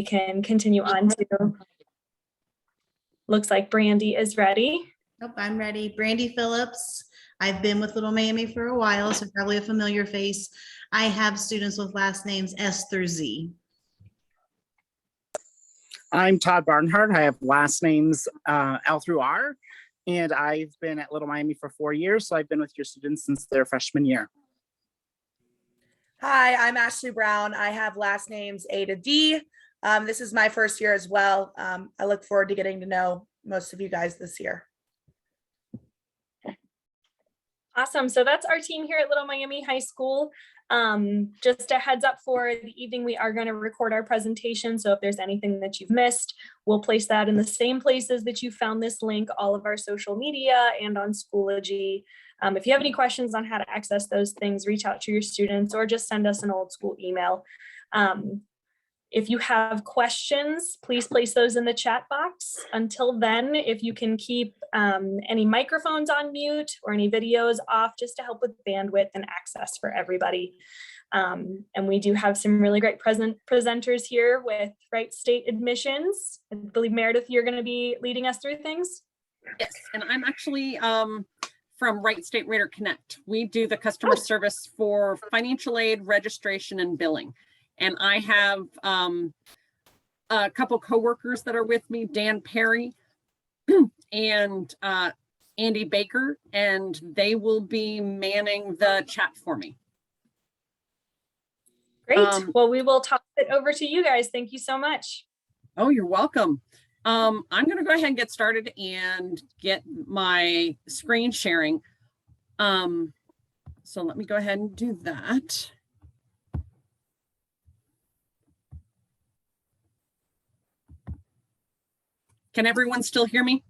can continue on to, looks like Brandy is ready. Nope, I'm ready. Brandy Phillips. I've been with Little Miami for a while, so probably a familiar face. I have students with last names S through Z. I'm Todd Barnhart. I have last names L through R, and I've been at Little Miami for 4 years, so I've been with your students since their freshman year. Hi, I'm Ashley Brown. I have last names A to D. This is my first year as well. I look forward to getting to know most of you guys this year. Awesome. So that's our team here at Little Miami High School. Just a heads up for the evening, we are going to record our presentation. So if there's anything that you've missed, we'll place that in the same places that you found this link, all of our social media and on Schoology. If you have any questions on how to access those things, reach out to your students or just send us an old school email. If you have questions, please place those in the chat box. Until then, if you can keep any microphones on mute or any videos off, just to help with bandwidth and access for everybody. And we do have some really great presenters here with Wright State Admissions. I believe, Meredith, you're going to be leading us through things. Yes, and I'm actually from Wright State Rater Connect. We do the customer service for financial aid, registration, and billing. And I have a couple coworkers that are with me, Dan Perry and Andy Baker, and they will be manning the chat for me. Great. Well, we will toss it over to you guys. Thank you so much. Oh, you're welcome. I'm going to go ahead and get started and get my screen sharing. So let me go ahead and do that. Can everyone still hear me?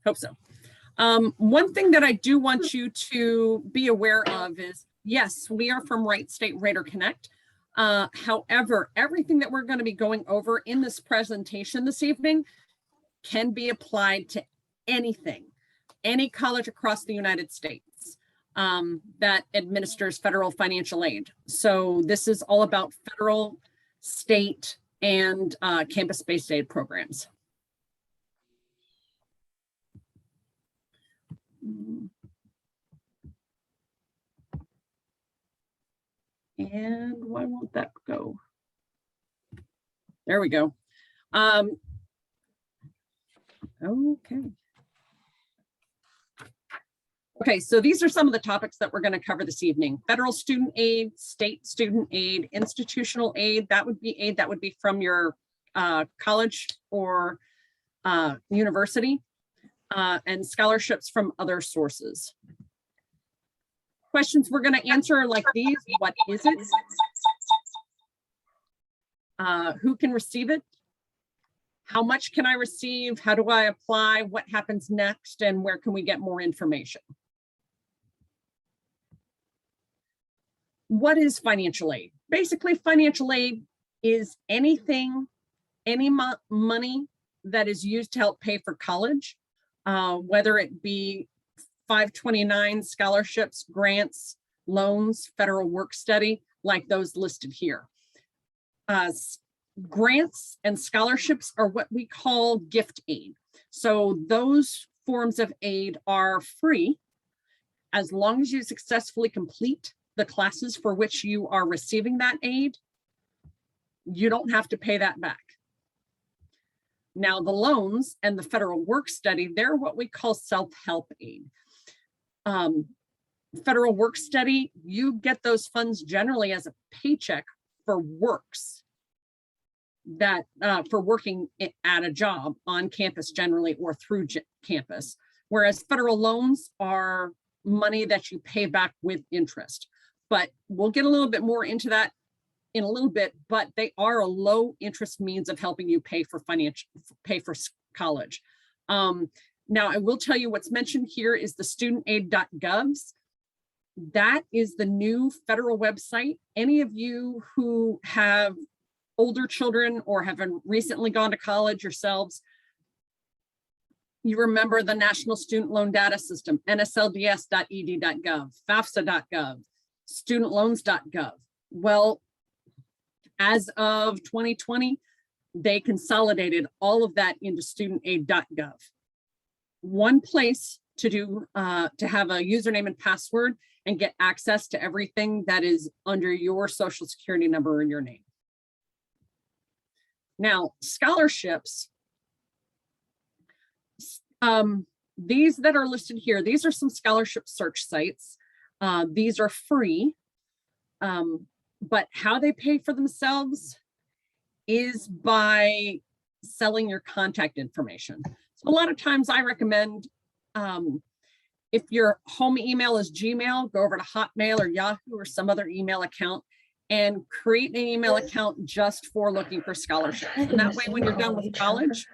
Hope so. One thing that I do want you to be aware of is, yes, we are from Wright State Rater Connect. However, everything that we're going to be going over in this presentation this evening can be applied to anything, any college across the United States that administers federal financial aid. So this is all about federal, state, and campus-based aid programs. And why won't that go? There we go. Okay. Okay, so these are some of the topics that we're going to cover this evening. Federal student aid, state student aid, institutional aid, that would be from your college or university, and scholarships from other sources. Questions we're going to answer like these: what is it? Who can receive it? How much can I receive? How do I apply? What happens next? And where can we get more information? What is financial aid? Basically, financial aid is anything, any money that is used to help pay for college, whether it be 529 scholarships, grants, loans, federal work study, like those listed here. Grants and scholarships are what we call gift aid. So those forms of aid are free as long as you successfully complete the classes for which you are receiving that aid. You don't have to pay that back. Now, the loans and the federal work study, they're what we call self-help aid. Federal work study, you get those funds generally as a paycheck for works that for working at a job on campus generally or through campus, whereas federal loans are money that you pay back with interest. But we'll get a little bit more into that in a little bit, but they are a low interest means of helping you pay for college. Now, I will tell you what's mentioned here is the studentaid.govs. That is the new federal website. Any of you who have older children or have recently gone to college yourselves, you remember the National Student Loan Data System, nslds.ed.gov, FAFSA.gov, studentloans.gov. Well, As of 2020, they consolidated all of that into studentaid.gov. One place to do to have a username and password and get access to everything that is under your social security number and your name. Now, scholarships, these that are listed here, these are some scholarship search sites. These are free, but how they pay for themselves is by selling your contact information. So a lot of times I recommend, if your home email is Gmail, go over to Hotmail or Yahoo or some other email account and create an email account just for looking for scholarships. And that way, when you're done with college,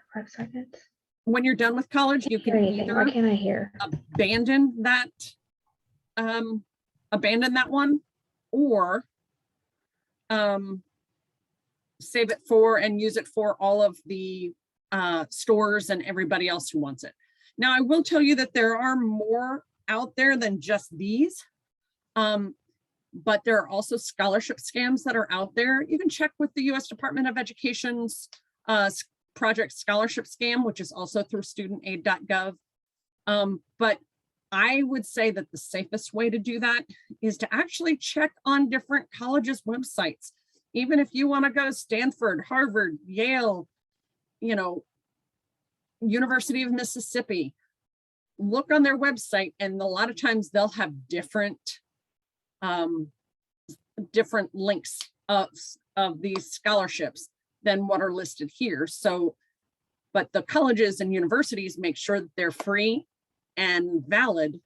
you can either Why can't I hear? abandon that one, or save it for and use it for all of the stores and everybody else who wants it. Now, I will tell you that there are more out there than just these, but there are also scholarship scams that are out there. You can check with the U.S. Department of Education's Project Scholarship Scam, which is also through studentaid.gov. But I would say that the safest way to do that is to actually check on different colleges' websites. Even if you want to go to Stanford, Harvard, Yale, you know, University of Mississippi, look on their website, and a lot of times they'll have different links of these scholarships than what are listed here. So, but the colleges and universities make sure that they're free and valid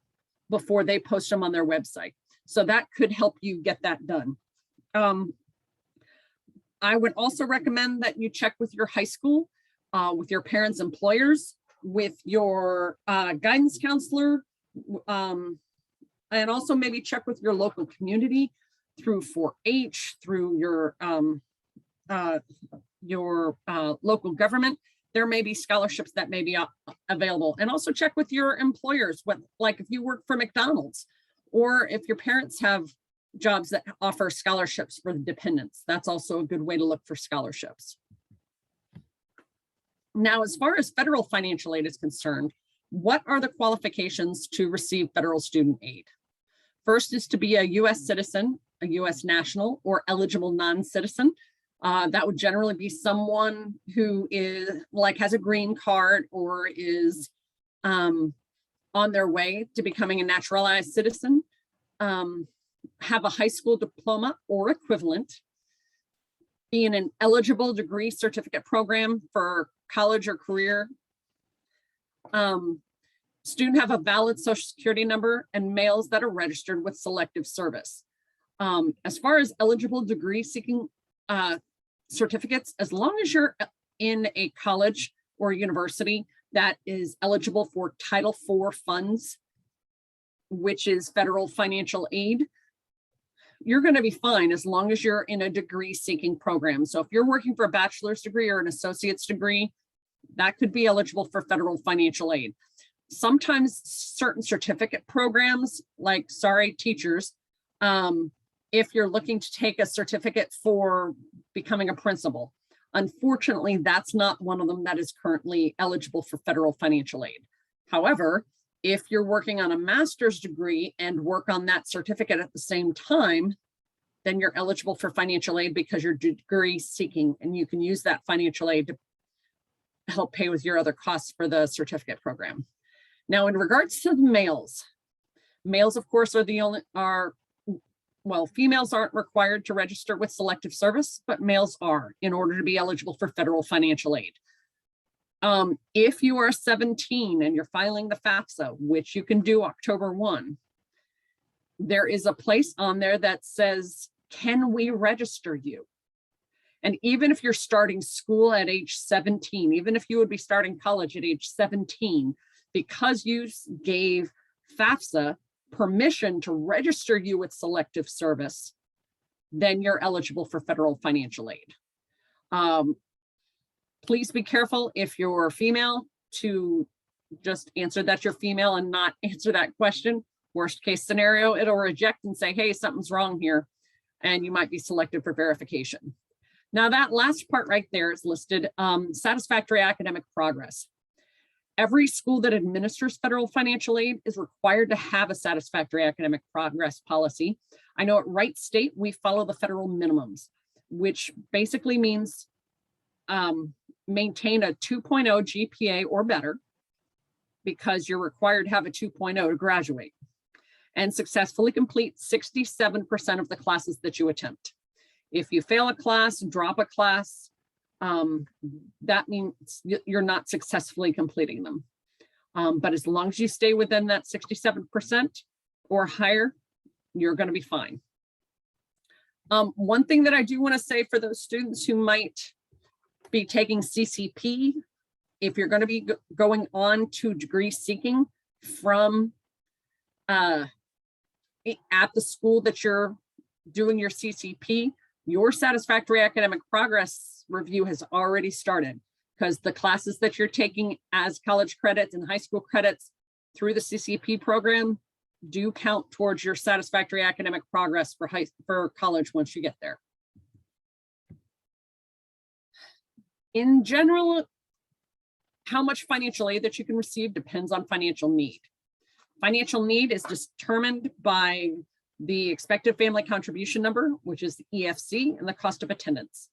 before they post them on their website. So that could help you get that done. I would also recommend that you check with your high school, with your parents' employers, with your guidance counselor, and also maybe check with your local community through 4-H, through your local government. There may be scholarships that may be available. And also check with your employers, like if you work for McDonald's, or if your parents have jobs that offer scholarships for the dependents. That's also a good way to look for scholarships. Now, as far as federal financial aid is concerned, what are the qualifications to receive federal student aid? First is to be a U.S. citizen, a U.S. national, or eligible non-citizen. That would generally be someone who is has a green card or is on their way to becoming a naturalized citizen, have a high school diploma or equivalent, be in an eligible degree certificate program for college or career, student have a valid social security number, and males that are registered with selective service. As far as eligible degree seeking certificates, as long as you're in a college or university that is eligible for Title IV funds, which is federal financial aid, you're going to be fine as long as you're in a degree seeking program. So if you're working for a bachelor's degree or an associate's degree, that could be eligible for federal financial aid. Sometimes certain certificate programs, like teachers, if you're looking to take a certificate for becoming a principal, unfortunately, that's not one of them that is currently eligible for federal financial aid. However, if you're working on a master's degree and work on that certificate at the same time, then you're eligible for financial aid because you're degree seeking, and you can use that financial aid to help pay with your other costs for the certificate program. Now, in regards to the males, of course, females aren't required to register with selective service, but males are in order to be eligible for federal financial aid. If you are 17 and you're filing the FAFSA, which you can do October 1, there is a place on there that says, can we register you? And even if you're starting school at age 17, even if you would be starting college at age 17, because you gave FAFSA permission to register you with selective service, then you're eligible for federal financial aid. Please be careful if you're female to just answer that you're female and not answer that question. Worst case scenario, it'll reject and say, hey, something's wrong here, and you might be selected for verification. Now that last part right there is listed, satisfactory academic progress. Every school that administers federal financial aid is required to have a satisfactory academic progress policy. I know at Wright State, we follow the federal minimums, which basically means maintain a 2.0 GPA or better, because you're required to have a 2.0 to graduate, and successfully complete 67% of the classes that you attempt. If you fail a class, drop a class, that means you're not successfully completing them. But as long as you stay within that 67% or higher, you're going to be fine. One thing that I do want to say for those students who might be taking CCP, if you're going to be going on to degree seeking from at the school that you're doing your CCP, your satisfactory academic progress review has already started, because the classes that you're taking as college credits and high school credits through the CCP program do count towards your satisfactory academic progress for college once you get there. In general, how much financial aid that you can receive depends on financial need. Financial need is determined by the expected family contribution number, which is the EFC, and the cost of attendance.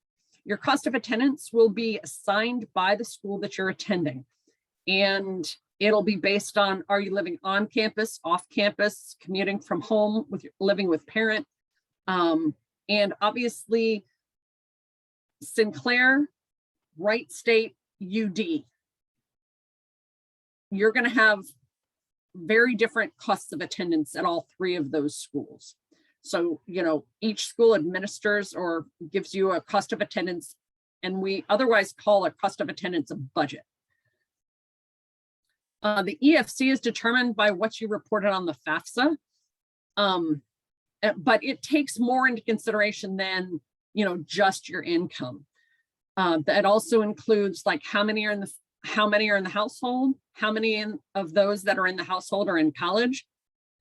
Your cost of attendance will be assigned by the school that you're attending, and it'll be based on, are you living on campus, off campus, commuting from home, living with parent, and obviously Sinclair, Wright State, UD. You're going to have very different costs of attendance at all three of those schools. So, you know, each school administers or gives you a cost of attendance, and we otherwise call a cost of attendance a budget. The EFC is determined by what you reported on the FAFSA, but it takes more into consideration than, you know, just your income. That also includes like how many are in the household, how many of those that are in the household are in college.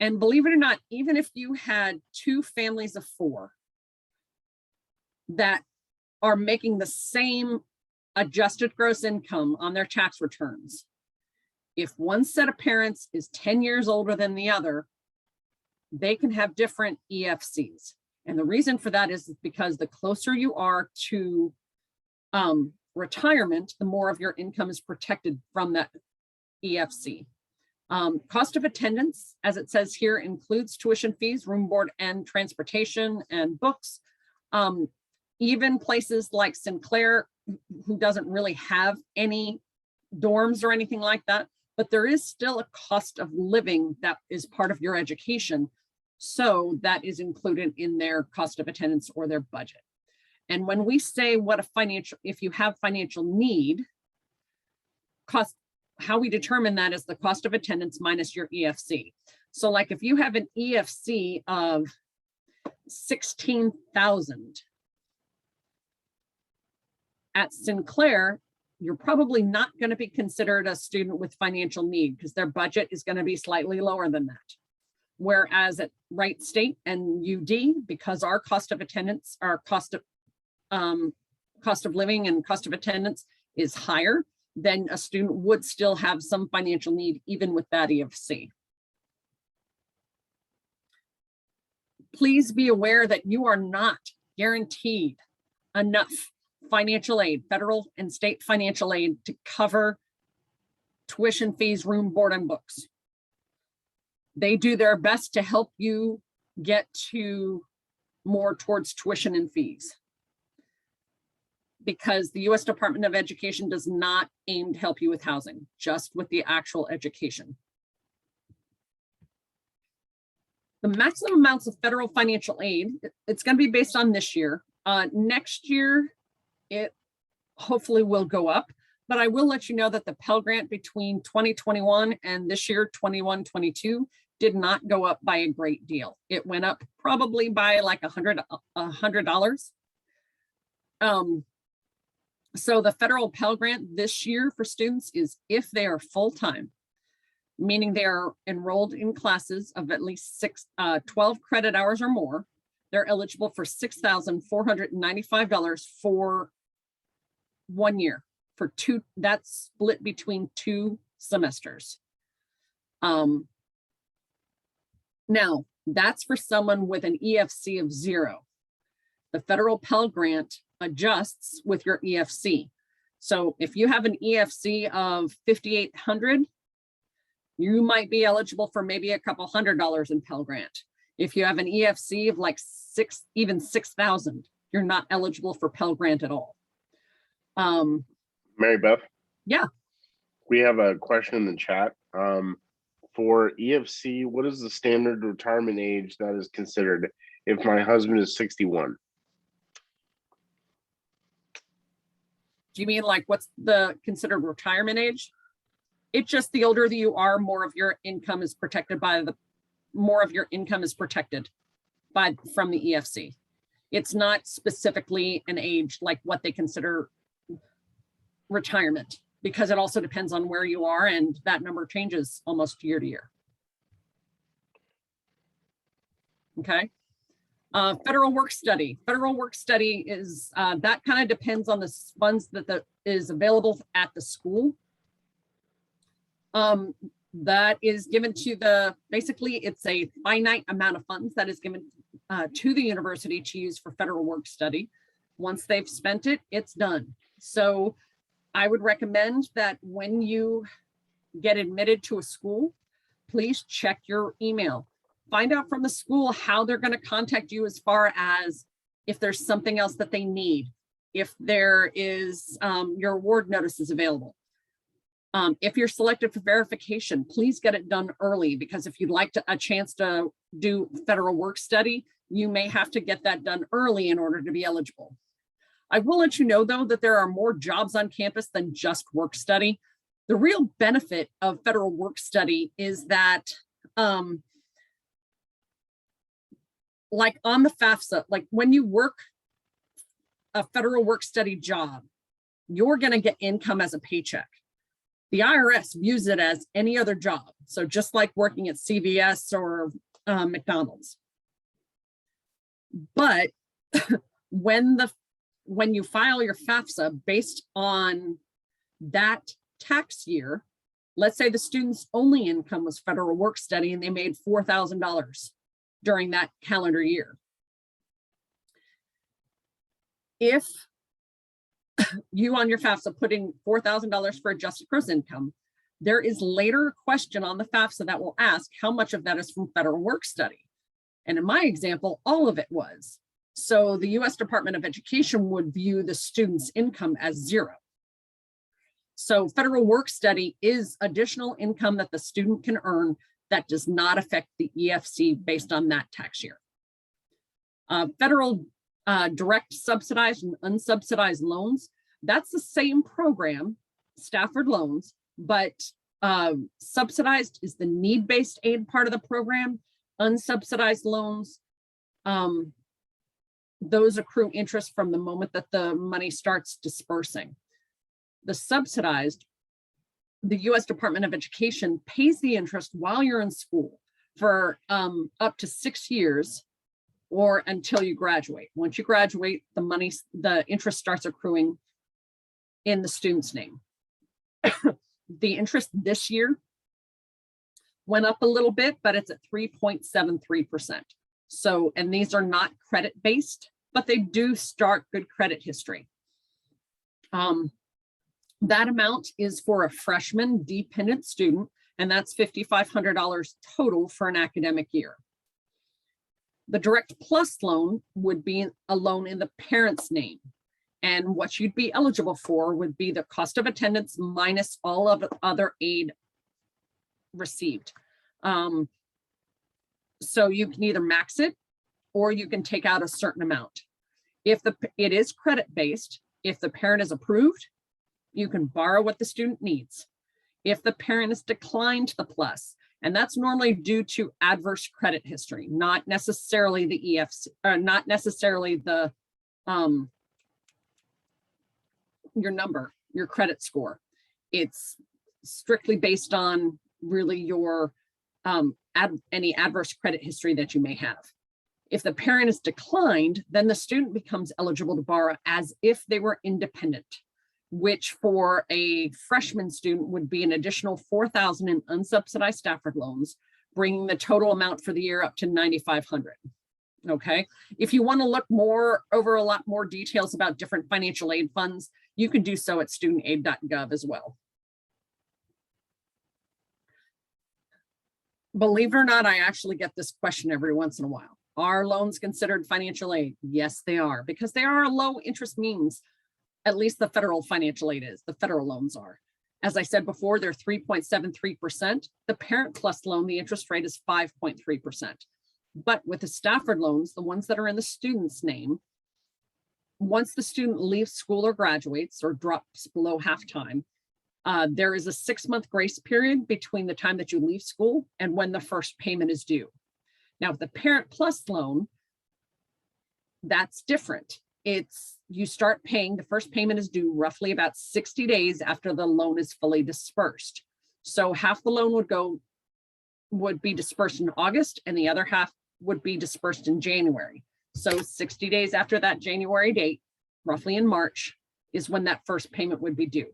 And believe it or not, even if you had two families of four that are making the same adjusted gross income on their tax returns, if one set of parents is 10 years older than the other, they can have different EFCs. And the reason for that is because the closer you are to retirement, the more of your income is protected from that EFC. Cost of attendance, as it says here, includes tuition fees, room, board, and transportation and books. Even places like Sinclair, who doesn't really have any dorms or anything like that, but there is still a cost of living that is part of your education. So that is included in their cost of attendance or their budget. And when we say what a financial, if you have financial need, cost, how we determine that is the cost of attendance minus your EFC. So like if you have an EFC of 16,000 at Sinclair, you're probably not going to be considered a student with financial need because their budget is going to be slightly lower than that. Whereas at Wright State and UD, because our cost of attendance, our cost of living and cost of attendance is higher, then a student would still have some financial need even with that EFC. Please be aware that you are not guaranteed enough financial aid, federal and state financial aid, to cover tuition fees, room, board, and books. They do their best to help you get to more towards tuition and fees, because the U.S. Department of Education does not aim to help you with housing, just with the actual education. The maximum amounts of federal financial aid, it's going to be based on this year. Next year, it hopefully will go up, but I will let you know that the Pell Grant between 2021 and this year, 21-22, did not go up by a great deal. It went up probably by like $100. So the federal Pell Grant this year for students is if they are full-time, meaning they are enrolled in classes of at least 12 credit hours or more, they're eligible for $6,495 for 1 year for two, that's split between 2 semesters. Now that's for someone with an EFC of 0. The federal Pell Grant adjusts with your EFC. So if you have an EFC of 5,800, you might be eligible for maybe a couple $100 in Pell Grant. If you have an EFC of like even 6,000, you're not eligible for Pell Grant at all. Mary Beth? Yeah. We have a question in the chat. For EFC, what is the standard retirement age that is considered if my husband is 61? Do you mean like what's the considered retirement age? It's just the older that you are, more of your income is protected by the from the EFC. It's not specifically an age like what they consider retirement, because it also depends on where you are, and that number changes almost year to year. Okay. Federal work study. Federal work study is, that kind of depends on the funds that is available at the school. That is given to basically it's a finite amount of funds that is given to the university to use for federal work study. Once they've spent it, it's done. So I would recommend that when you get admitted to a school, please check your email. Find out from the school how they're going to contact you as far as if there's something else that they need, if there is your award notice is available. If you're selected for verification, please get it done early, because if you'd like a chance to do federal work study, you may have to get that done early in order to be eligible. I will let you know, though, that there are more jobs on campus than just work study. The real benefit of federal work study is that like on the FAFSA, like when you work a federal work study job, you're going to get income as a paycheck. The IRS views it as any other job. So just like working at CVS or McDonald's. But when you file your FAFSA based on that tax year, let's say the student's only income was federal work study and they made $4,000 during that calendar year. If you on your FAFSA put in $4,000 for adjusted gross income, there is later a question on the FAFSA that will ask how much of that is from federal work study. And in my example, all of it was. So the US Department of Education would view the student's income as 0. So federal work study is additional income that the student can earn that does not affect the EFC based on that tax year. Federal direct subsidized and unsubsidized loans, that's the same program, Stafford loans, but subsidized is the need-based aid part of the program. Unsubsidized loans, those accrue interest from the moment that the money starts dispersing. The subsidized, the US Department of Education pays the interest while you're in school for up to 6 years or until you graduate. Once you graduate, the interest starts accruing in the student's name. The interest this year went up a little bit, but it's at 3.73%. So, and these are not credit based, but they do start good credit history. That amount is for a freshman dependent student, and that's $5,500 total for an academic year. The Direct Plus loan would be a loan in the parent's name. And what you'd be eligible for would be the cost of attendance minus all of the other aid received. So you can either max it or you can take out a certain amount. If it is credit based, if the parent is approved, you can borrow what the student needs. If the parent is declined the plus, and that's normally due to adverse credit history, not necessarily the EFC, or not necessarily the your number, your credit score. It's strictly based on really your any adverse credit history that you may have. If the parent is declined, then the student becomes eligible to borrow as if they were independent, which for a freshman student would be an additional $4,000 in unsubsidized Stafford loans, bringing the total amount for the year up to $9,500. Okay, if you want to look more over a lot more details about different financial aid funds, you can do so at studentaid.gov as well. Believe it or not, I actually get this question every once in a while. Are loans considered financial aid? Yes, they are, because they are a low interest means. At least the federal financial aid is, the federal loans are. As I said before, they're 3.73%. The Parent Plus loan, the interest rate is 5.3%. But with the Stafford loans, the ones that are in the student's name, once the student leaves school or graduates or drops below halftime, there is a 6-month grace period between the time that you leave school and when the first payment is due. Now, with the Parent Plus loan, that's different. You start paying, the first payment is due roughly about 60 days after the loan is fully dispersed. So half the loan would be dispersed in August and the other half would be dispersed in January. So 60 days after that January date, roughly in March, is when that first payment would be due.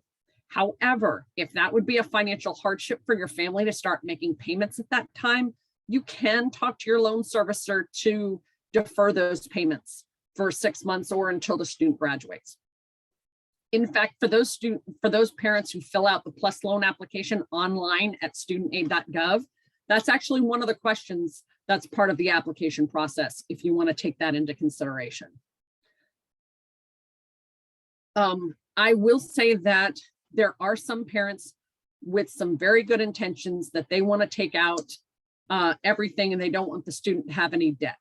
However, if that would be a financial hardship for your family to start making payments at that time, you can talk to your loan servicer to defer those payments for 6 months or until the student graduates. In fact, for those parents who fill out the Plus loan application online at studentaid.gov, that's actually one of the questions that's part of the application process, if you want to take that into consideration. I will say that there are some parents with some very good intentions that they want to take out everything and they don't want the student to have any debt.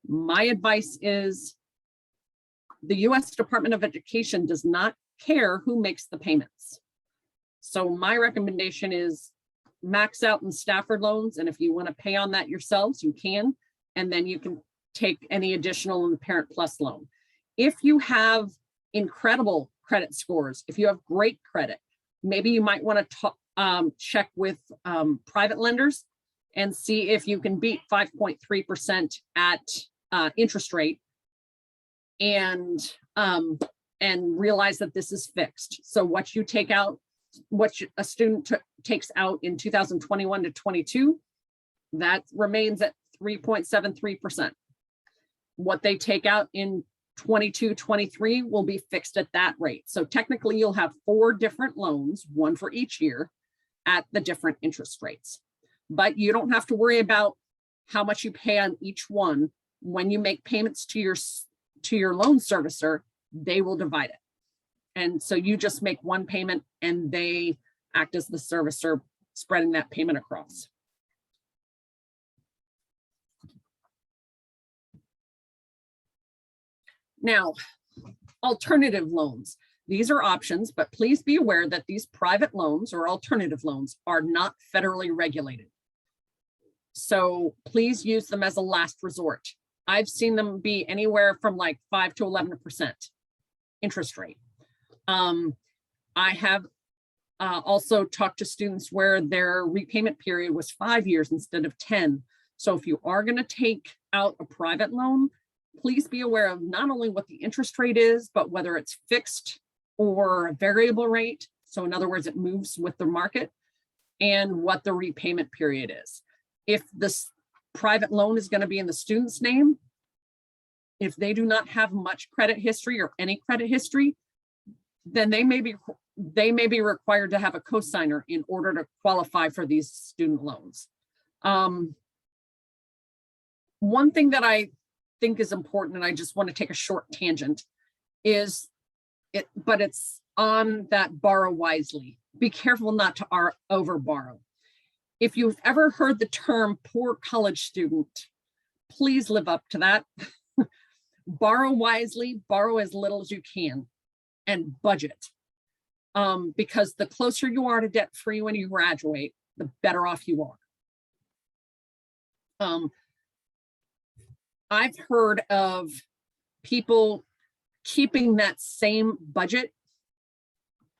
My advice is the U.S. Department of Education does not care who makes the payments. So my recommendation is max out in Stafford loans. And if you want to pay on that yourselves, you can. And then you can take any additional in the Parent Plus loan. If you have incredible credit scores, if you have great credit, maybe you might want to check with private lenders and see if you can beat 5.3% at interest rate and realize that this is fixed. So what you take out, a student takes out in 2021 to 22, that remains at 3.73%. What they take out in 22, 23 will be fixed at that rate. So technically you'll have 4 different loans, one for each year at the different interest rates. But you don't have to worry about how much you pay on each one. When you make payments to your loan servicer, they will divide it. And so you just make one payment and they act as the servicer, spreading that payment across. Now, alternative loans. These are options, but please be aware that these private loans or alternative loans are not federally regulated. So please use them as a last resort. I've seen them be anywhere from like 5 to 11% interest rate. I have also talked to students where their repayment period was 5 years instead of 10. So if you are going to take out a private loan, please be aware of not only what the interest rate is, but whether it's fixed or a variable rate. So in other words, it moves with the market, and what the repayment period is. If this private loan is going to be in the student's name, if they do not have much credit history or any credit history, then they may be required to have a cosigner in order to qualify for these student loans. One thing that I think is important, and I just want to take a short tangent, is but it's on that borrow wisely. Be careful not to over borrow. If you've ever heard the term poor college student, please live up to that. Borrow wisely, borrow as little as you can, and budget. Because the closer you are to debt free when you graduate, the better off you are. I've heard of people keeping that same budget,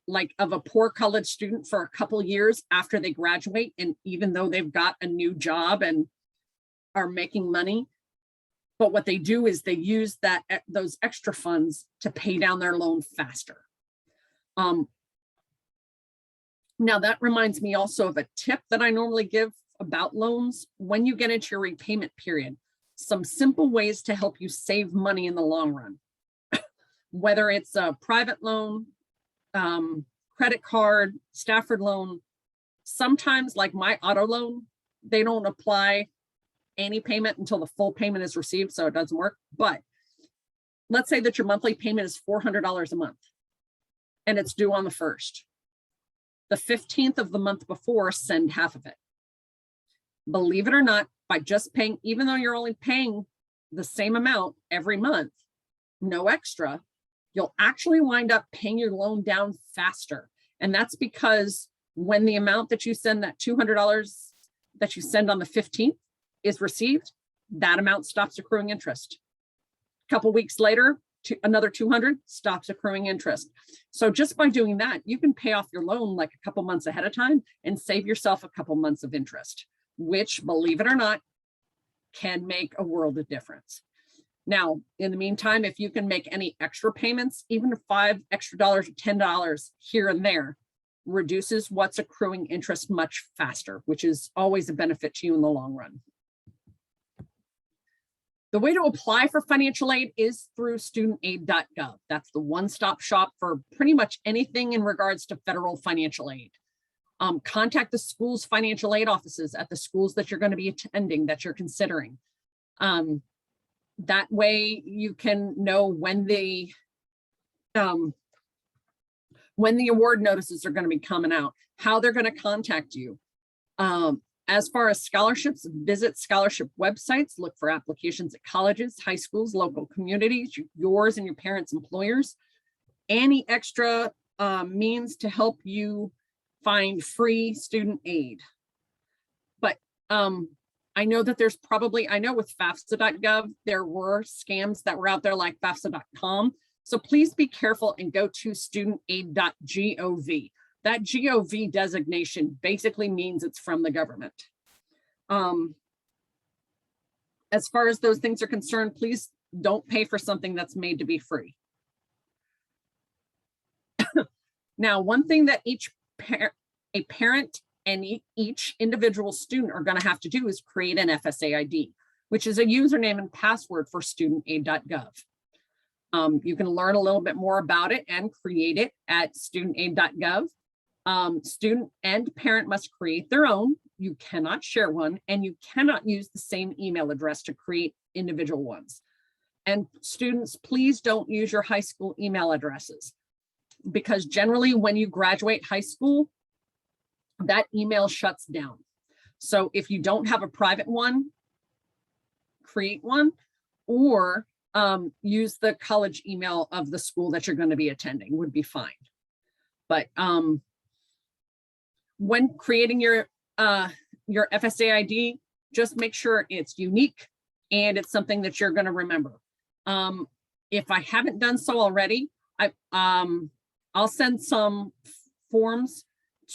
like of a poor college student, for a couple years after they graduate, and even though they've got a new job and are making money, But what they do is they use those extra funds to pay down their loan faster. Now that reminds me also of a tip that I normally give about loans. When you get into your repayment period, some simple ways to help you save money in the long run, whether it's a private loan, credit card, Stafford loan. Sometimes, like my auto loan, they don't apply any payment until the full payment is received, so it doesn't work. But let's say that your monthly payment is $400 a month and it's due on the 1st. The 15th of the month before, send half of it. Believe it or not, by just paying, even though you're only paying the same amount every month, no extra, you'll actually wind up paying your loan down faster. And that's because when the amount that you send, that $200 that you send on the 15th is received, that amount stops accruing interest. A couple weeks later, another 200 stops accruing interest. So just by doing that, you can pay off your loan like a couple months ahead of time and save yourself a couple months of interest, which, believe it or not, can make a world of difference. Now, in the meantime, if you can make any extra payments, even $5 extra or $10 here and there, reduces what's accruing interest much faster, which is always a benefit to you in the long run. The way to apply for financial aid is through studentaid.gov. That's the one-stop shop for pretty much anything in regards to federal financial aid. Contact the school's financial aid offices at the schools that you're going to be attending, that you're considering. That way you can know when the award notices are going to be coming out, how they're going to contact you. As far as scholarships, visit scholarship websites, look for applications at colleges, high schools, local communities, yours and your parents' employers. Any extra means to help you find free student aid. But I know that there's probably, I know with FAFSA.gov, there were scams that were out there like FAFSA.com. So please be careful and go to studentaid.gov. That GOV designation basically means it's from the government. As far as those things are concerned, please don't pay for something that's made to be free. Now, one thing that a parent and each individual student are going to have to do is create an FSA ID, which is a username and password for studentaid.gov. You can learn a little bit more about it and create it at studentaid.gov. Student and parent must create their own. You cannot share one, and you cannot use the same email address to create individual ones. And students, please don't use your high school email addresses, because generally when you graduate high school, that email shuts down. So if you don't have a private one, create one, or use the college email of the school that you're going to be attending would be fine. But when creating your FSA ID, just make sure it's unique and it's something that you're going to remember. If I haven't done so already, I'll send some forms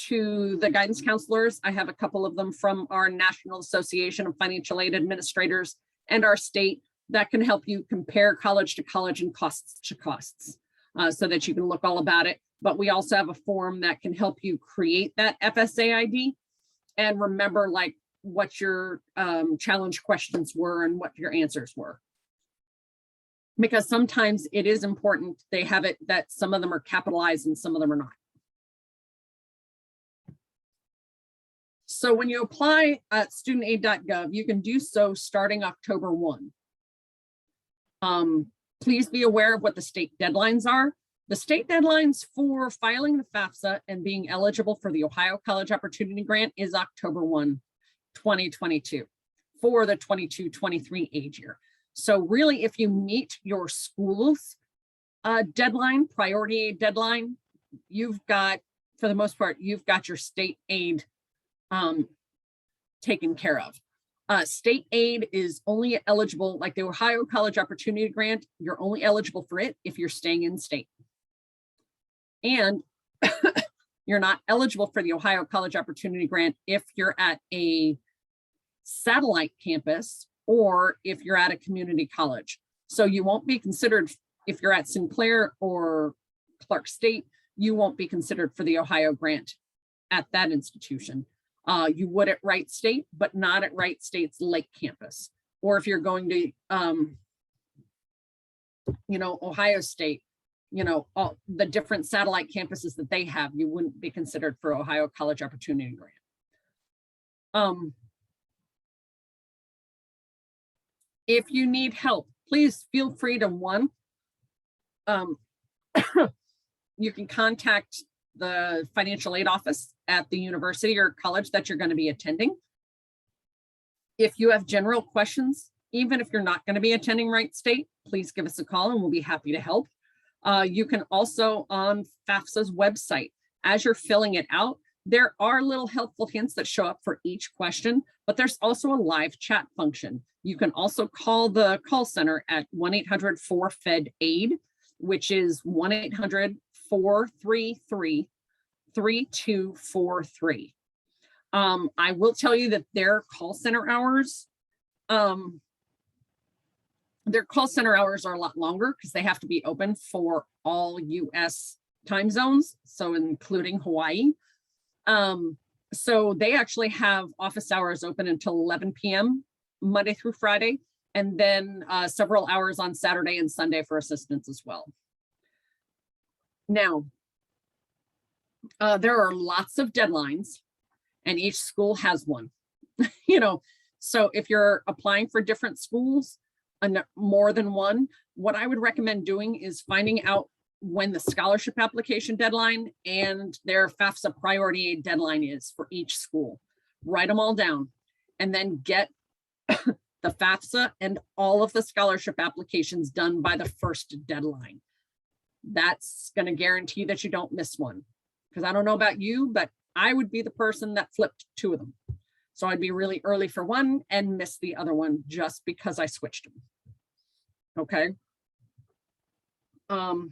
to the guidance counselors. I have a couple of them from our National Association of Financial Aid Administrators and our state that can help you compare college to college and costs to costs, so that you can look all about it. But we also have a form that can help you create that FSA ID and remember like what your challenge questions were and what your answers were. Because sometimes it is important, they have it that some of them are capitalized and some of them are not. So when you apply at studentaid.gov, you can do so starting October 1. Please be aware of what the state deadlines are. The state deadlines for filing the FAFSA and being eligible for the Ohio College Opportunity Grant is October 1, 2022 for the 22-23 age year. So really, if you meet your school's deadline, priority aid deadline, you've got, for the most part, you've got your state aid taken care of. State aid is only eligible, like the Ohio College Opportunity Grant, you're only eligible for it if you're staying in state. And you're not eligible for the Ohio College Opportunity Grant if you're at a satellite campus or if you're at a community college. So you won't be considered, if you're at Sinclair or Clark State, you won't be considered for the Ohio grant at that institution. You would at Wright State, but not at Wright State's Lake campus. Or if you're going to, Ohio State, all the different satellite campuses that they have, you wouldn't be considered for Ohio College Opportunity Grant. If you need help, please feel free to you can contact the financial aid office at the university or college that you're going to be attending. If you have general questions, even if you're not going to be attending Wright State, please give us a call and we'll be happy to help. You can also on FAFSA's website, as you're filling it out, there are little helpful hints that show up for each question, but there's also a live chat function. You can also call the call center at 1-800-4FED-AID, which is 1-800-433-3243. I will tell you that their call center hours are a lot longer because they have to be open for all US time zones, so including Hawaii. So they actually have office hours open until 11 p.m. Monday through Friday, and then several hours on Saturday and Sunday for assistance as well. Now, there are lots of deadlines and each school has one, so if you're applying for different schools, more than one, what I would recommend doing is finding out when the scholarship application deadline and their FAFSA priority aid deadline is for each school. Write them all down and then get the FAFSA and all of the scholarship applications done by the first deadline. That's going to guarantee that you don't miss one. Because I don't know about you, but I would be the person that flipped 2 of them. So I'd be really early for one and miss the other one just because I switched them. Okay. All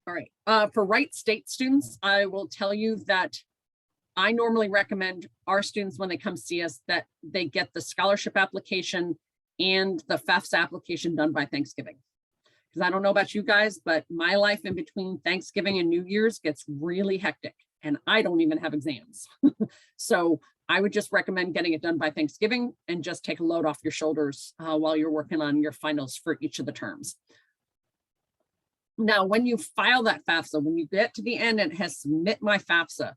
right. For Wright State students, I will tell you that I normally recommend our students when they come see us that they get the scholarship application and the FAFSA application done by Thanksgiving. Because I don't know about you guys, but my life in between Thanksgiving and New Year's gets really hectic and I don't even have exams. So I would just recommend getting it done by Thanksgiving and just take a load off your shoulders while you're working on your finals for each of the terms. Now, when you file that FAFSA, when you get to the end and it has submit my FAFSA,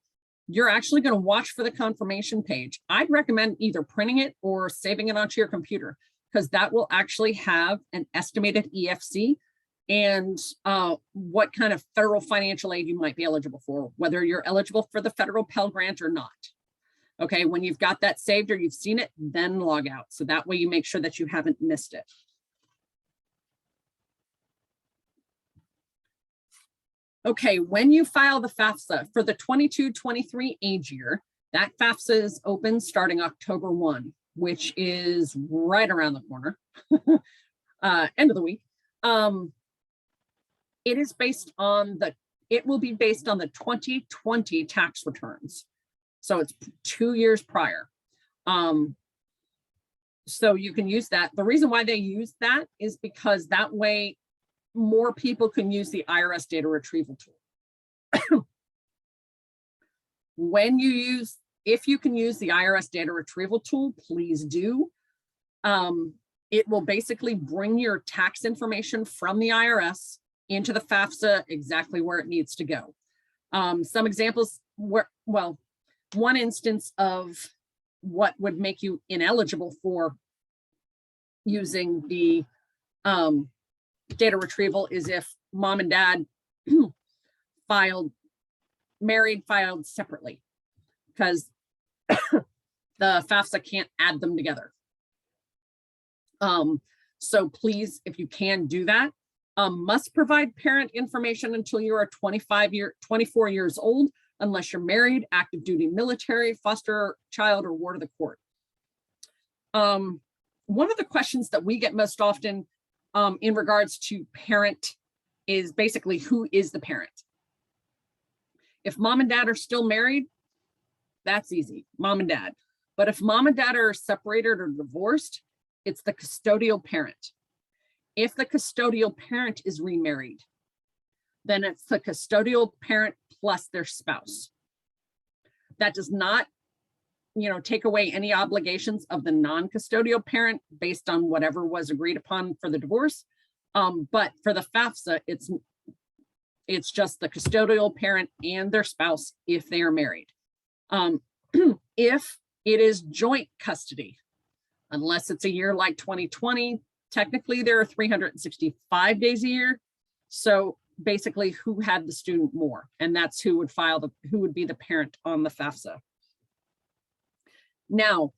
you're actually going to watch for the confirmation page. I'd recommend either printing it or saving it onto your computer because that will actually have an estimated EFC and what kind of federal financial aid you might be eligible for, whether you're eligible for the federal Pell Grant or not. Okay, when you've got that saved or you've seen it, then log out. So that way you make sure that you haven't missed it. Okay, when you file the FAFSA for the 22-23 age year, that FAFSA is open starting October 1, which is right around the corner, end of the week. It is based on it will be based on the 2020 tax returns. So it's 2 years prior. So you can use that. The reason why they use that is because that way more people can use the IRS data retrieval tool. If you can use the IRS data retrieval tool, please do. It will basically bring your tax information from the IRS into the FAFSA exactly where it needs to go. Some examples one instance of what would make you ineligible for using the data retrieval is if mom and dad filed separately, because the FAFSA can't add them together. So please, if you can do that, must provide parent information until you are 24 years old, unless you're married, active duty military, foster child, or ward of the court. One of the questions that we get most often in regards to parent is basically who is the parent? If mom and dad are still married, that's easy, mom and dad. But if mom and dad are separated or divorced, it's the custodial parent. If the custodial parent is remarried, then it's the custodial parent plus their spouse. That does not, take away any obligations of the non-custodial parent based on whatever was agreed upon for the divorce. But for the FAFSA, it's just the custodial parent and their spouse if they are married. If it is joint custody, unless it's a year like 2020, technically there are 365 days a year. So basically who had the student more, and that's who would be the parent on the FAFSA. Now,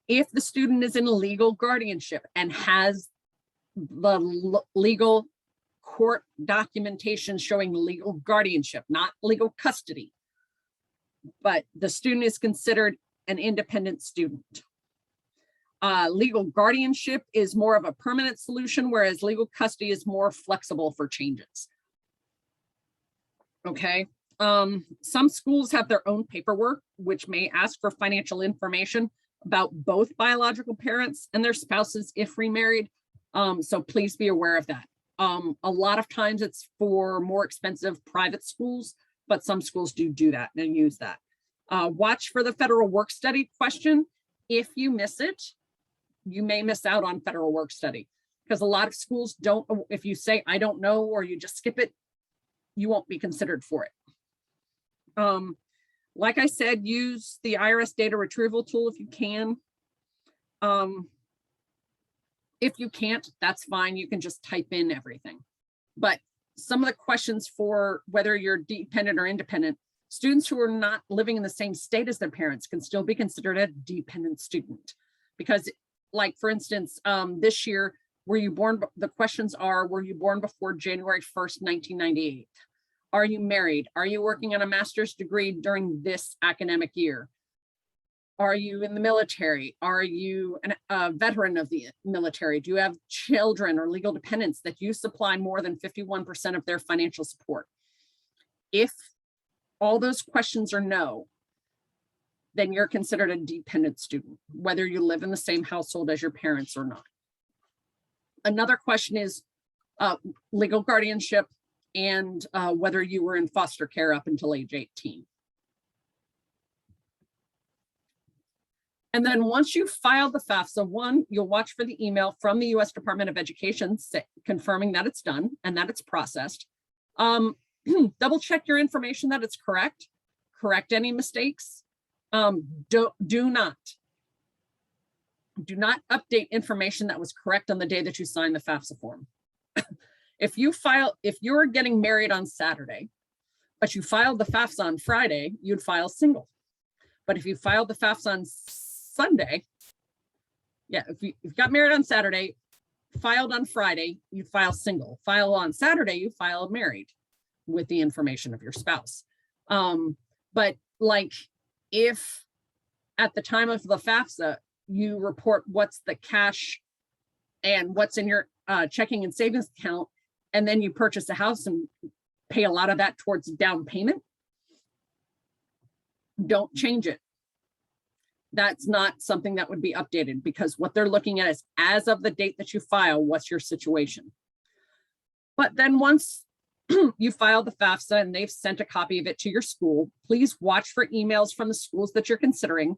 if the student is in legal guardianship and has the legal court documentation showing legal guardianship, not legal custody, but the student is considered an independent student. Legal guardianship is more of a permanent solution, whereas legal custody is more flexible for changes. Okay. Some schools have their own paperwork, which may ask for financial information about both biological parents and their spouses if remarried. So please be aware of that. A lot of times it's for more expensive private schools, but some schools do that and use that. Watch for the federal work study question. If you miss it, you may miss out on federal work study, because a lot of schools don't. If you say, I don't know, or you just skip it, you won't be considered for it. Like I said, use the IRS Data Retrieval tool if you can. If you can't, that's fine. You can just type in everything. But some of the questions for whether you're dependent or independent, students who are not living in the same state as their parents can still be considered a dependent student. Because, like, for instance, this year, were you born? The questions are, were you born before January 1st, 1998? Are you married? Are you working on a master's degree during this academic year? Are you in the military? Are you a veteran of the military? Do you have children or legal dependents that you supply more than 51% of their financial support? If all those questions are no, then you're considered a dependent student, whether you live in the same household as your parents or not. Another question is legal guardianship and whether you were in foster care up until age 18. And then once you file the FAFSA, you'll watch for the email from the U.S. Department of Education confirming that it's done and that it's processed. Double check your information that it's correct any mistakes. Do not update information that was correct on the day that you signed the FAFSA form. If you're getting married on Saturday, but you filed the FAFSA on Friday, you'd file single. But if you filed the FAFSA on Sunday, if you got married on Saturday, filed on Friday, you file single. File on Saturday, you file married with the information of your spouse. But like, if at the time of the FAFSA, you report what's the cash and what's in your checking and savings account, and then you purchase a house and pay a lot of that towards down payment, don't change it. That's not something that would be updated, because what they're looking at is, as of the date that you file, what's your situation. But then once you file the FAFSA and they've sent a copy of it to your school, please watch for emails from the schools that you're considering.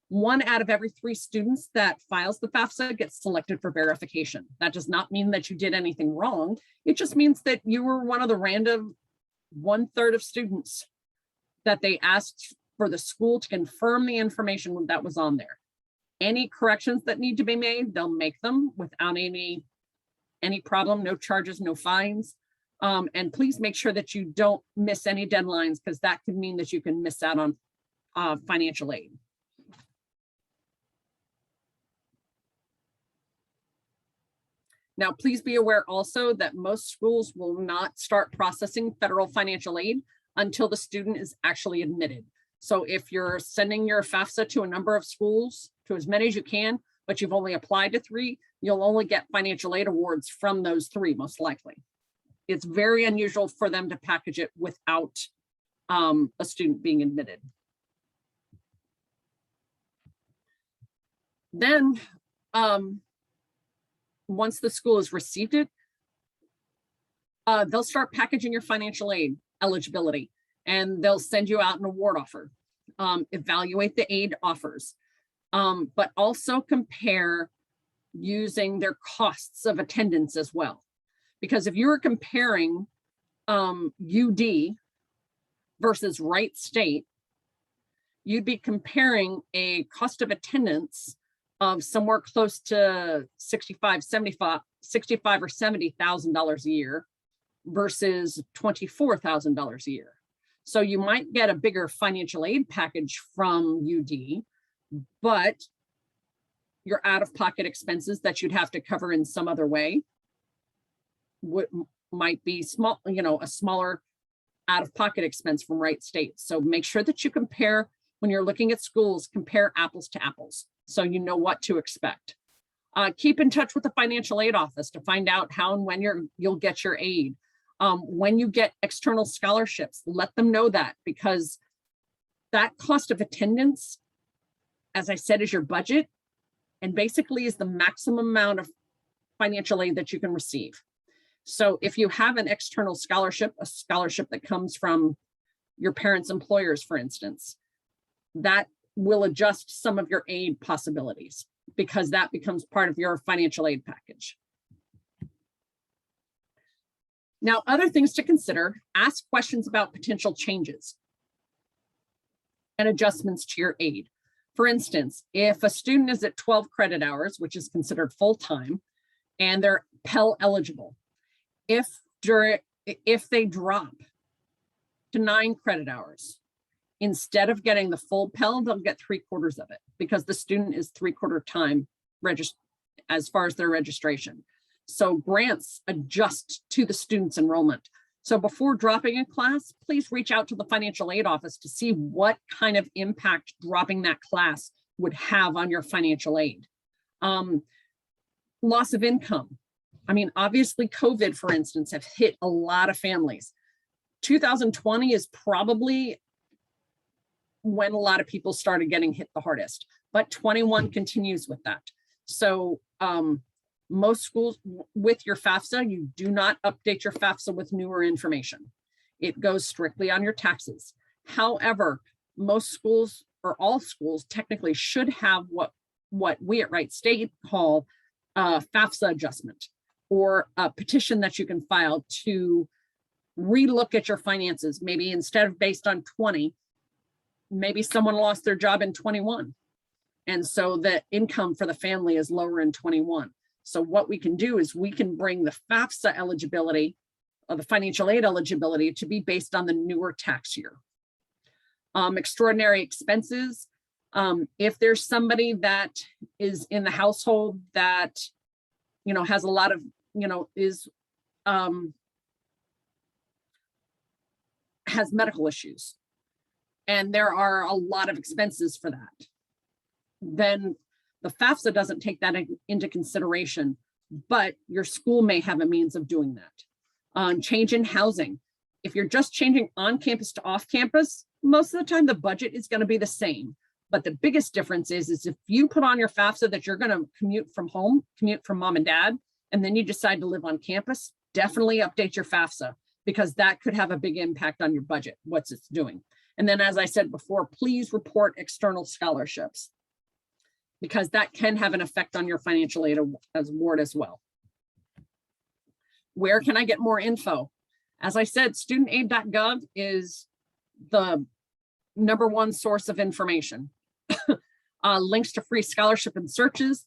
1 out of every 3 students that files the FAFSA gets selected for verification. That does not mean that you did anything wrong. It just means that you were one of the random 1/3 of students that they asked for the school to confirm the information that was on there. Any corrections that need to be made, they'll make them without any problem, no charges, no fines. And please make sure that you don't miss any deadlines, because that could mean that you can miss out on financial aid. Now, please be aware also that most schools will not start processing federal financial aid until the student is actually admitted. So if you're sending your FAFSA to a number of schools, to as many as you can, but you've only applied to 3, you'll only get financial aid awards from those 3, most likely. It's very unusual for them to package it without a student being admitted. Then, once the school has received it, they'll start packaging your financial aid eligibility, and they'll send you out an award offer. Evaluate the aid offers, but also compare using their costs of attendance as well. Because if you were comparing UD versus Wright State, you'd be comparing a cost of attendance of somewhere close to $65 or $70,000 a year versus $24,000 a year. So you might get a bigger financial aid package from UD, but your out-of-pocket expenses that you'd have to cover in some other way might be small, a smaller out-of-pocket expense from Wright State. So make sure that you compare, when you're looking at schools, compare apples to apples, so you know what to expect. Keep in touch with the financial aid office to find out how and when you'll get your aid. When you get external scholarships, let them know that, because that cost of attendance, as I said, is your budget, and basically is the maximum amount of financial aid that you can receive. So if you have an external scholarship, a scholarship that comes from your parents' employers, for instance, that will adjust some of your aid possibilities, because that becomes part of your financial aid package. Now, other things to consider: ask questions about potential changes and adjustments to your aid. For instance, if a student is at 12 credit hours, which is considered full-time, and they're Pell eligible, if they drop to 9 credit hours, instead of getting the full Pell, they'll get 3/4 of it, because the student is 3/4 time as far as their registration. So grants adjust to the student's enrollment. So before dropping a class, please reach out to the financial aid office to see what kind of impact dropping that class would have on your financial aid. Loss of income. I mean, obviously COVID, for instance, have hit a lot of families. 2020 is probably when a lot of people started getting hit the hardest, but 21 continues with that. So most schools, with your FAFSA, you do not update your FAFSA with newer information. It goes strictly on your taxes. However, most schools, or all schools, technically should have what we at Wright State call a FAFSA adjustment, or a petition that you can file to relook at your finances. Maybe instead of based on 20, maybe someone lost their job in 21. And so the income for the family is lower in 21. So what we can do is we can bring the FAFSA eligibility, or the financial aid eligibility, to be based on the newer tax year. Extraordinary expenses. If there's somebody that is in the household that, has a lot of, has medical issues, and there are a lot of expenses for that, then the FAFSA doesn't take that into consideration, but your school may have a means of doing that. Change in housing. If you're just changing on campus to off campus, most of the time the budget is going to be the same. But the biggest difference is if you put on your FAFSA that you're going to commute from home, commute from mom and dad, and then you decide to live on campus, definitely update your FAFSA, because that could have a big impact on your budget, what's it's doing. And then, as I said before, please report external scholarships, because that can have an effect on your financial aid award as well. Where can I get more info? As I said, studentaid.gov is the #1 source of information. Links to free scholarship and searches,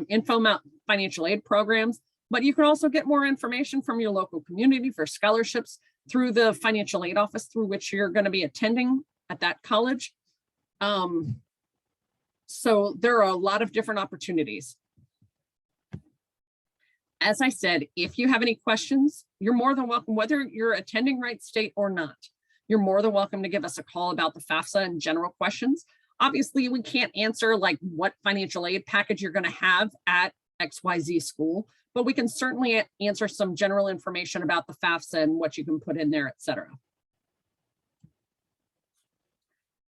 info about financial aid programs, but you can also get more information from your local community for scholarships through the financial aid office through which you're going to be attending at that college. So there are a lot of different opportunities. As I said, if you have any questions, you're more than welcome, whether you're attending Wright State or not, you're more than welcome to give us a call about the FAFSA and general questions. Obviously, we can't answer like what financial aid package you're going to have at XYZ school, but we can certainly answer some general information about the FAFSA and what you can put in there, et cetera.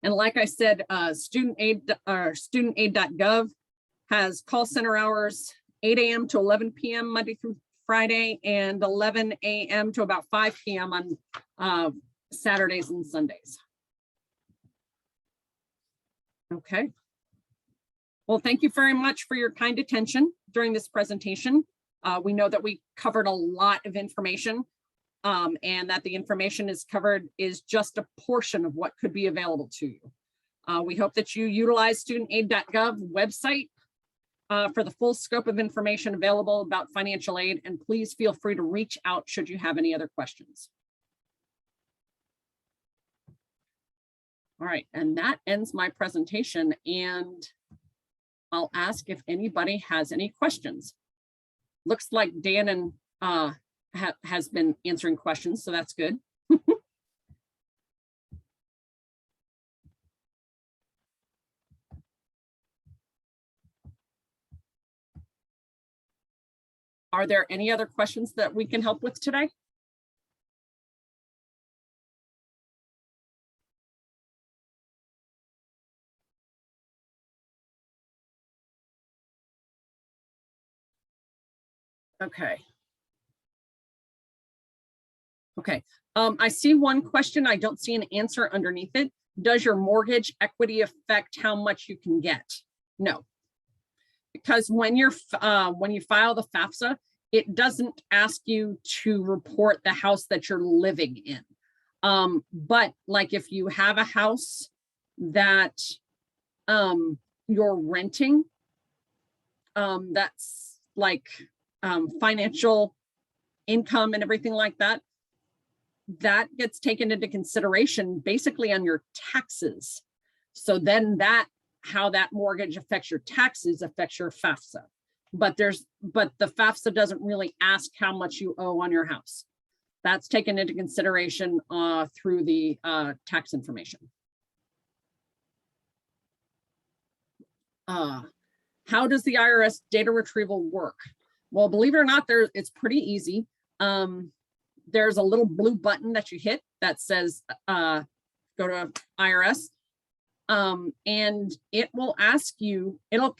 And like I said, studentaid.gov has call center hours 8 a.m. to 11 p.m. Monday through Friday, and 11 a.m. to about 5 p.m. on Saturdays and Sundays. Okay. Well, thank you very much for your kind attention during this presentation. We know that we covered a lot of information, and that the information is covered is just a portion of what could be available to you. We hope that you utilize studentaid.gov website for the full scope of information available about financial aid, and please feel free to reach out should you have any other questions. All right, and that ends my presentation, and I'll ask if anybody has any questions. Looks like Dan and has been answering questions, so that's good. Are there any other questions that we can help with today? Okay. Okay. I see one question. I don't see an answer underneath it. Does your mortgage equity affect how much you can get? No. Because when you file the FAFSA, it doesn't ask you to report the house that you're living in. But like if you have a house that you're renting, that's like financial income and everything like that, that gets taken into consideration basically on your taxes. So then how that mortgage affects your taxes affects your FAFSA. But the FAFSA doesn't really ask how much you owe on your house. That's taken into consideration through the tax information. How does the IRS data retrieval work? Well, believe it or not, it's pretty easy. There's a little blue button that you hit that says go to IRS, and it will ask you, it'll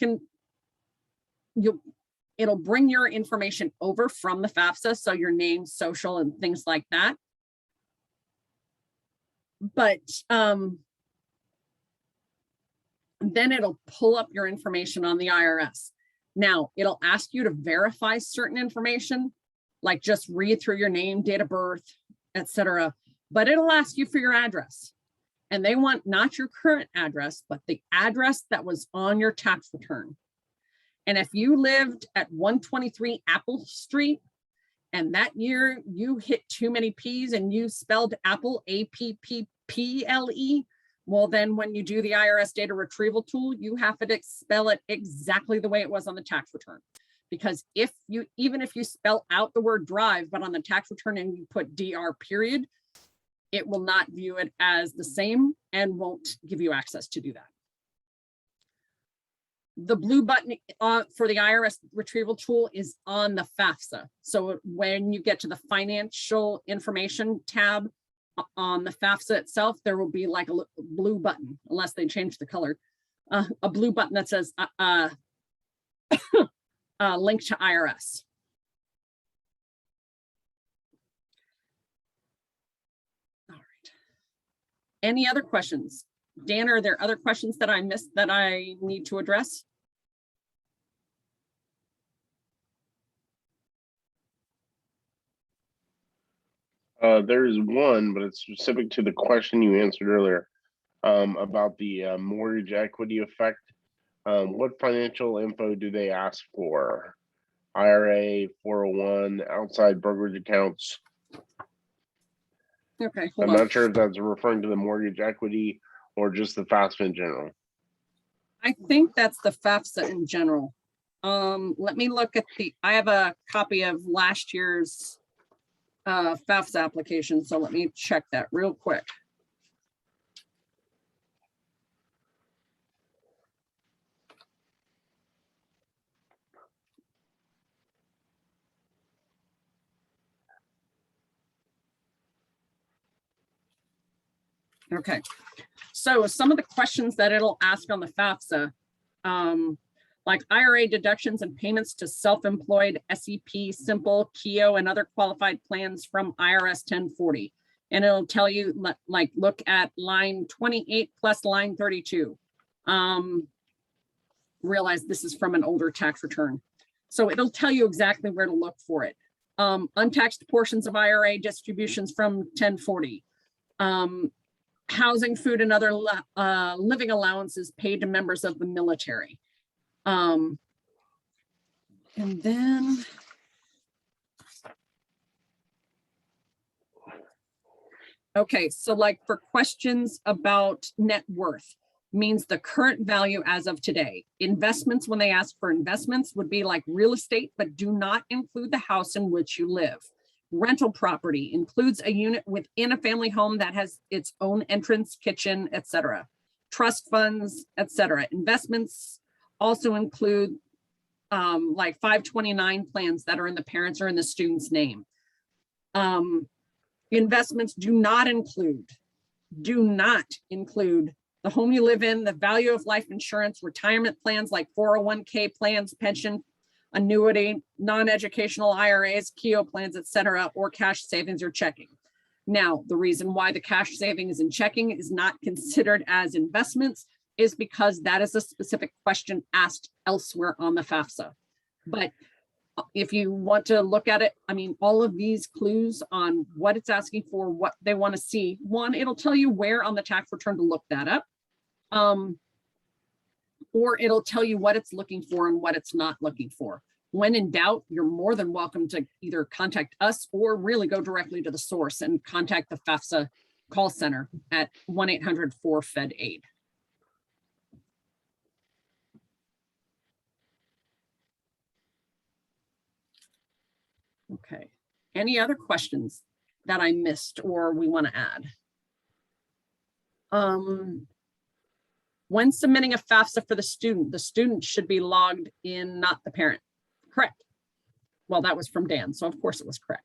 bring your information over from the FAFSA, so your name, social, and things like that. But then it'll pull up your information on the IRS. Now, it'll ask you to verify certain information, like just read through your name, date of birth, etc. But it'll ask you for your address. And they want not your current address, but the address that was on your tax return. And if you lived at 123 Apple Street, and that year you hit too many P's and you spelled Apple, A-P-P-P-L-E, well, then when you do the IRS data retrieval tool, you have to spell it exactly the way it was on the tax return. Because even if you spell out the word drive, but on the tax return and you put DR period, it will not view it as the same and won't give you access to do that. The blue button for the IRS retrieval tool is on the FAFSA. So when you get to the financial information tab on the FAFSA itself, there will be like a blue button, unless they change the color, a blue button that says link to IRS. All right. Any other questions? Dan, are there other questions that I missed that I need to address? There's one, but it's specific to the question you answered earlier about the mortgage equity effect. What financial info do they ask for? IRA, 401, outside brokerage accounts? Okay, I'm not sure if that's referring to the mortgage equity or just the FAFSA in general. I think that's the FAFSA in general. Let me look at I have a copy of last year's FAFSA application, so let me check that real quick. Okay, so some of the questions that it'll ask on the FAFSA, like IRA deductions and payments to self-employed, SEP, simple, KEO, and other qualified plans from IRS 1040. And it'll tell you, like, look at line 28 plus line 32. Realize this is from an older tax return. So it'll tell you exactly where to look for it. Untaxed portions of IRA distributions from 1040. Housing, food, and other living allowances paid to members of the military. And then okay, so like for questions about net worth, means the current value as of today. Investments, when they ask for investments, would be like real estate, but do not include the house in which you live. Rental property includes a unit within a family home that has its own entrance, kitchen, etc. Trust funds, etc. Investments also include like 529 plans that are in the parents or in the student's name. Investments do not include the home you live in, the value of life insurance, retirement plans like 401k plans, pension, annuity, non-educational IRAs, KEO plans, etc., or cash savings or checking. Now, the reason why the cash savings and checking is not considered as investments is because that is a specific question asked elsewhere on the FAFSA. But if you want to look at it, I mean, all of these clues on what it's asking for, what they want to see, one, it'll tell you where on the tax return to look that up. Or it'll tell you what it's looking for and what it's not looking for. When in doubt, you're more than welcome to either contact us or really go directly to the source and contact the FAFSA call center at 1-800-4-FED-AID. Okay, any other questions that I missed or we want to add? When submitting a FAFSA for the student should be logged in, not the parent. Correct. Well, that was from Dan, so of course it was correct.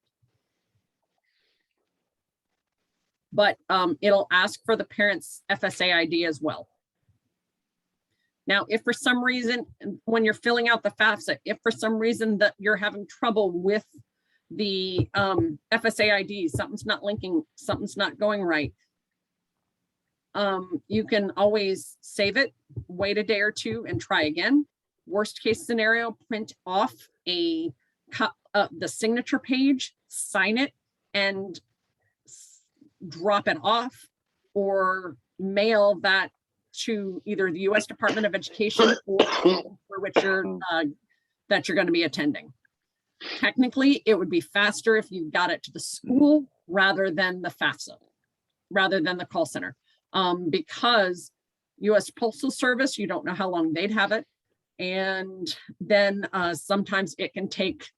But it'll ask for the parent's FSA ID as well. Now, if for some reason, when you're filling out the FAFSA, if for some reason that you're having trouble with the FSA ID, something's not linking, something's not going right, you can always save it, wait a day or two and try again. Worst case scenario, print off the signature page, sign it and drop it off, or mail that to either the U.S. Department of Education or for which that you're going to be attending. Technically, it would be faster if you got it to the school rather than the FAFSA, rather than the call center. Because U.S. Postal Service, you don't know how long they'd have it. And then sometimes it can take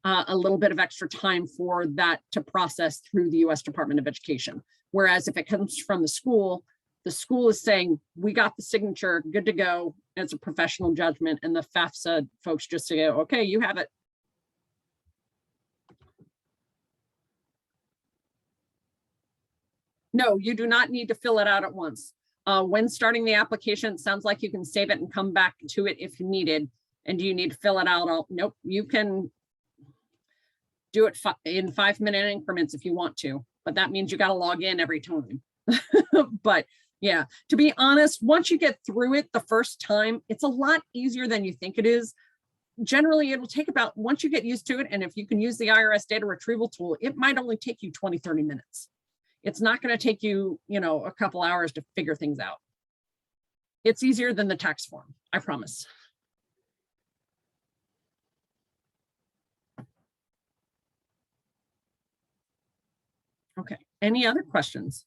a little bit of extra time for that to process through the U.S. Department of Education. Whereas if it comes from the school is saying, we got the signature, good to go. It's a professional judgment. And the FAFSA folks just say, okay, you have it. No, you do not need to fill it out at once. When starting the application, it sounds like you can save it and come back to it if you needed. And do you need to fill it out? Nope, you can do it in 5-minute increments if you want to, but that means you got to log in every time. But yeah, to be honest, once you get through it the first time, it's a lot easier than you think it is. Generally, it'll take about, once you get used to it, and if you can use the IRS Data Retrieval tool, it might only take you 20-30 minutes. It's not going to take you, a couple hours to figure things out. It's easier than the tax form, I promise. Okay, any other questions?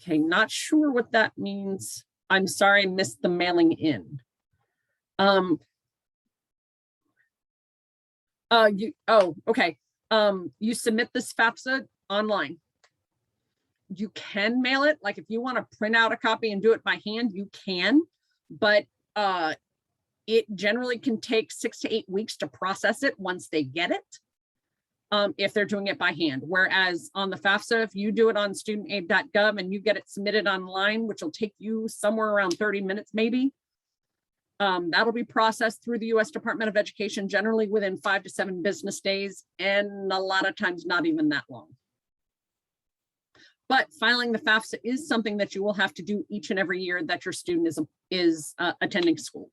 Okay, not sure what that means. I'm sorry, I missed the mailing in. Okay. You submit this FAFSA online. You can mail it. Like if you want to print out a copy and do it by hand, you can, but It generally can take 6 to 8 weeks to process it once they get it, if they're doing it by hand. Whereas on the FAFSA, if you do it on studentaid.gov and you get it submitted online, which will take you somewhere around 30 minutes maybe, that'll be processed through the U.S. Department of Education, generally within 5 to 7 business days, and a lot of times not even that long. But filing the FAFSA is something that you will have to do each and every year that your student is attending school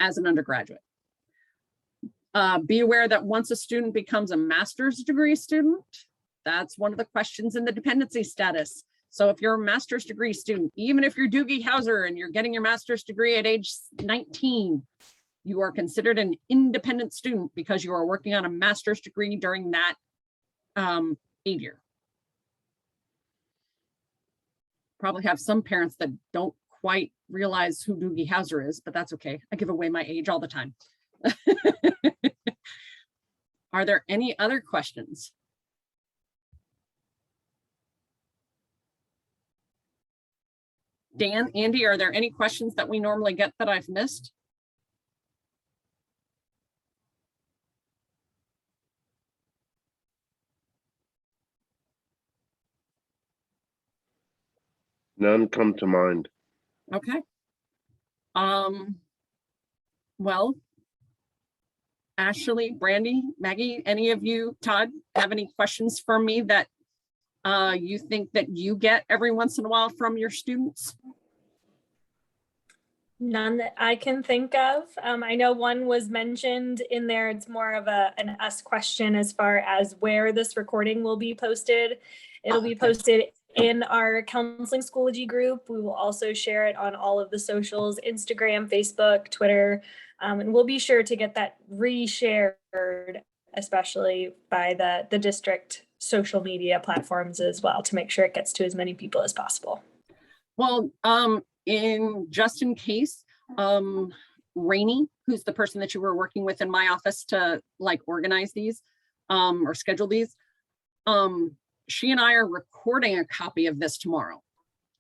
as an undergraduate. Be aware that once a student becomes a master's degree student, that's one of the questions in the dependency status. So if you're a master's degree student, even if you're Doogie Howser and you're getting your master's degree at age 19, you are considered an independent student because you are working on a master's degree during that aid year. Probably have some parents that don't quite realize who Doogie Howser is, but that's okay. I give away my age all the time. Are there any other questions? Dan, Andy, are there any questions that we normally get that I've missed? None come to mind. Okay. Well, Ashley, Brandy, Maggie, any of you, Todd, have any questions for me that you think that you get every once in a while from your students? None that I can think of. I know one was mentioned in there. It's more of an us question as far as where this recording will be posted. It'll be posted in our counseling Schoology group. We will also share it on all of the socials, Instagram, Facebook, Twitter, and we'll be sure to get that reshared, especially by the district social media platforms as well, to make sure it gets to as many people as possible. Well, just in case, Rainey, who's the person that you were working with in my office to like organize these or schedule these, she and I are recording a copy of this tomorrow.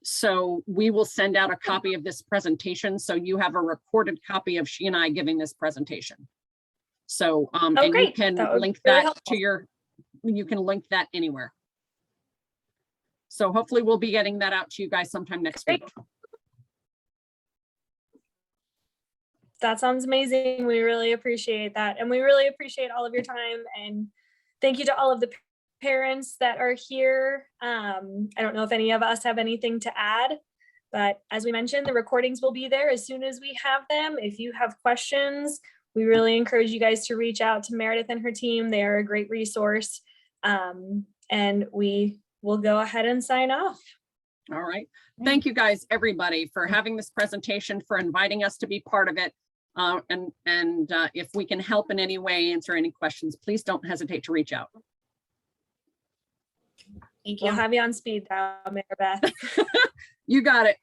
So we will send out a copy of this presentation. So you have a recorded copy of she and I giving this presentation. So, and great. you can link really that helpful. to you can link that anywhere. So hopefully we'll be getting that out to you guys sometime next week. That sounds amazing. We really appreciate that. And we really appreciate all of your time. And thank you to all of the parents that are here. I don't know if any of us have anything to add, but as we mentioned, the recordings will be there as soon as we have them. If you have questions, we really encourage you guys to reach out to Meredith and her team. They are a great resource. And we will go ahead and sign off. All right. Thank you guys, everybody, for having this presentation, for inviting us to be part of it. And if we can help in any way, answer any questions, please don't hesitate to reach out. Thank We'll you. have you on speed dial, Mary Beth. You got it.